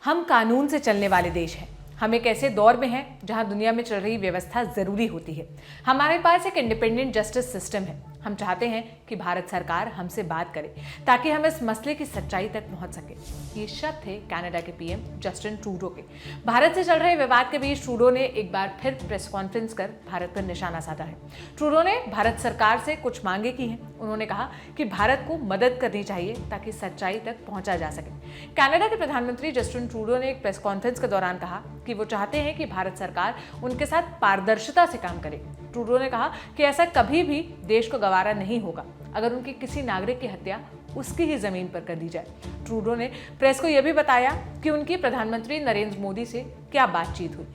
हम कानून से चलने वाले देश हैं। हम एक ऐसे दौर में हैं जहां दुनिया में चल रही व्यवस्था जरूरी होती है। हमारे पास एक इंडिपेंडेंट जस्टिस सिस्टम है। हम चाहते हैं कि भारत सरकार हमसे बात करे ताकि हम इस मसले की सच्चाई तक पहुंच सके। ये शब्द थे कनाडा के पीएम जस्टिन ट्रूडो के। भारत से चल रहे विवाद के बीच ट्रूडो ने एक बार फिर प्रेस कॉन्फ्रेंस कर भारत पर निशाना साधा है। ट्रूडो ने भारत सरकार से कुछ मांगे की हैं। उन्होंने कहा कि भारत को मदद करनी चाहिए ताकि सच्चाई तक पहुंचा जा सके। कनाडा के प्रधानमंत्री जस्टिन ट्रूडो ने एक प्रेस कॉन्फ्रेंस के दौरान कहा कि वो चाहते हैं कि भारत सरकार उनके साथ पारदर्शिता से काम करे। ट्रूडो ने कहा कि ऐसा कभी भी देश को गवारा नहीं होगा अगर उनके किसी नागरिक की हत्या उसकी ही जमीन पर कर दी जाए। ट्रूडो ने प्रेस को यह भी बताया कि उनकी प्रधानमंत्री नरेंद्र मोदी से क्या बातचीत हुई।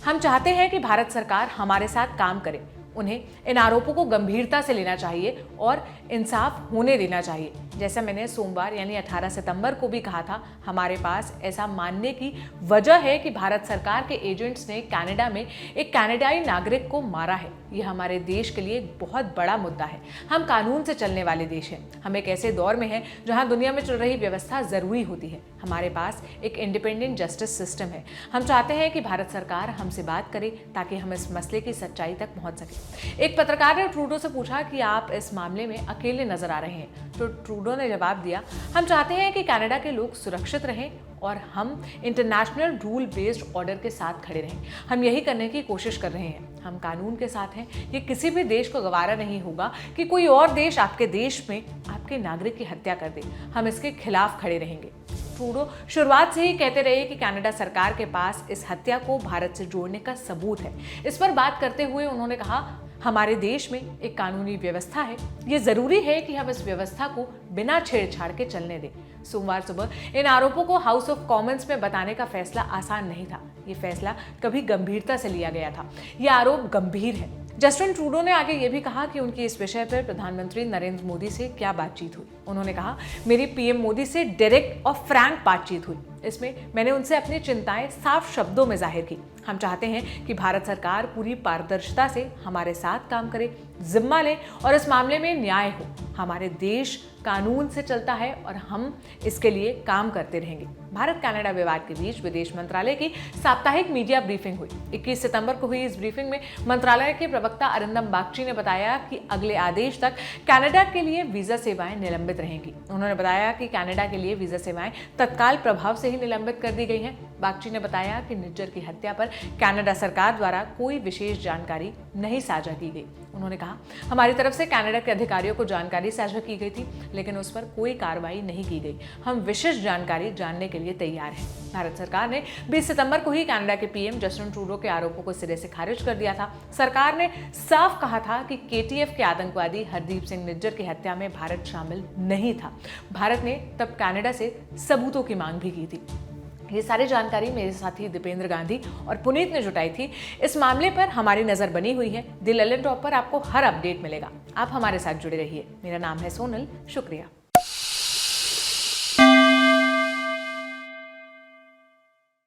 हम चाहते हैं कि भारत सरकार हमारे साथ काम करे। उन्हें इन आरोपों को गंभीरता से लेना चाहिए और इंसाफ होने देना चाहिए। जैसा मैंने सोमवार यानी 18 सितंबर को भी कहा था, हमारे पास ऐसा मानने की वजह है कि भारत सरकार के एजेंट्स ने कनाडा में एक कनाडाई नागरिक को मारा है। यह हमारे देश के लिए एक बहुत बड़ा मुद्दा है। हम कानून से चलने वाले देश हैं। हम एक ऐसे दौर में हैं जहां दुनिया में चल रही व्यवस्था जरूरी होती है। हमारे पास एक इंडिपेंडेंट जस्टिस सिस्टम है। हम चाहते हैं कि भारत सरकार हमसे बात करे ताकि हम इस मसले की सच्चाई तक पहुंच सके। एक पत्रकार ने ट्रूडो से पूछा कि आप इस मामले में अकेले नजर आ रहे हैं, तो ट्रूडो ने जवाब दिया, हम चाहते हैं कि कनाडा के लोग सुरक्षित रहें और हम इंटरनेशनल रूल बेस्ड ऑर्डर के साथ खड़े रहें। हम यही करने की कोशिश कर रहे हैं। हम कानून के साथ हैं। ये किसी भी देश को गवारा नहीं होगा कि कोई और देश आपके देश में आपके नागरिक की हत्या कर दे। हम इसके खिलाफ खड़े रहेंगे। ट्रूडो शुरुआत से ही कहते रहे कि कनाडा सरकार के पास इस हत्या को भारत से जोड़ने का सबूत है। इस पर बात करते हुए उन्होंने कहा, हमारे देश में एक कानूनी व्यवस्था है। ये जरूरी है कि हम इस व्यवस्था को बिना छेड़छाड़ के चलने दें। सोमवार सुबह इन आरोपों को हाउस ऑफ कॉमन्स में बताने का फैसला आसान नहीं था। ये फैसला कभी गंभीरता से लिया गया था। ये आरोप गंभीर है। जस्टिन ट्रूडो ने आगे ये भी कहा कि उनकी इस विषय पर प्रधानमंत्री नरेंद्र मोदी से क्या बातचीत हुई। उन्होंने कहा, मेरी पीएम मोदी से डायरेक्ट और फ्रैंक बातचीत हुई। इसमें मैंने उनसे अपनी चिंताएं साफ शब्दों में जाहिर की। हम चाहते हैं कि भारत सरकार पूरी पारदर्शिता से हमारे साथ काम करे, जिम्मा ले और इस मामले में न्याय हो। हमारे देश कानून से चलता है और हम इसके लिए काम करते रहेंगे। भारत कनाडा विवाद के बीच विदेश मंत्रालय की साप्ताहिक मीडिया ब्रीफिंग हुई। 21 सितंबर को हुई इस ब्रीफिंग में मंत्रालय के प्रवक्ता अरिंदम बागची ने बताया कि अगले आदेश तक कनाडा के लिए वीजा सेवाएं निलंबित रहेंगी। उन्होंने बताया कि कनाडा के लिए वीजा सेवाएं तत्काल प्रभाव से ही निलंबित कर दी गई हैं। बागची ने बताया कि निज्जर की हत्या पर कनाडा सरकार द्वारा कोई विशेष जानकारी नहीं साझा की गई। उन्होंने कहा, हमारी तरफ से कनाडा के अधिकारियों को जानकारी साझा की गई थी, लेकिन उस पर कोई कार्रवाई नहीं की गई। हम विशिष्ट जानकारी जानने के लिए तैयार हैं। भारत सरकार ने 20 सितंबर को ही कनाडा के पीएम जस्टिन ट्रूडो के आरोपों को सिरे से खारिज कर दिया था। सरकार ने साफ कहा था कि केटीएफ के आतंकवादी हरदीप सिंह निज्जर की हत्या में भारत शामिल नहीं था। भारत ने तब कनाडा से सबूतों की मांग भी की थी। ये सारी जानकारी मेरे साथी दीपेंद्र गांधी और पुनीत ने जुटाई थी। इस मामले पर हमारी नजर बनी हुई है। द ललन टॉप पर आपको हर अपडेट मिलेगा। आप हमारे साथ जुड़े रहिए। मेरा नाम है सोनल। शुक्रिया।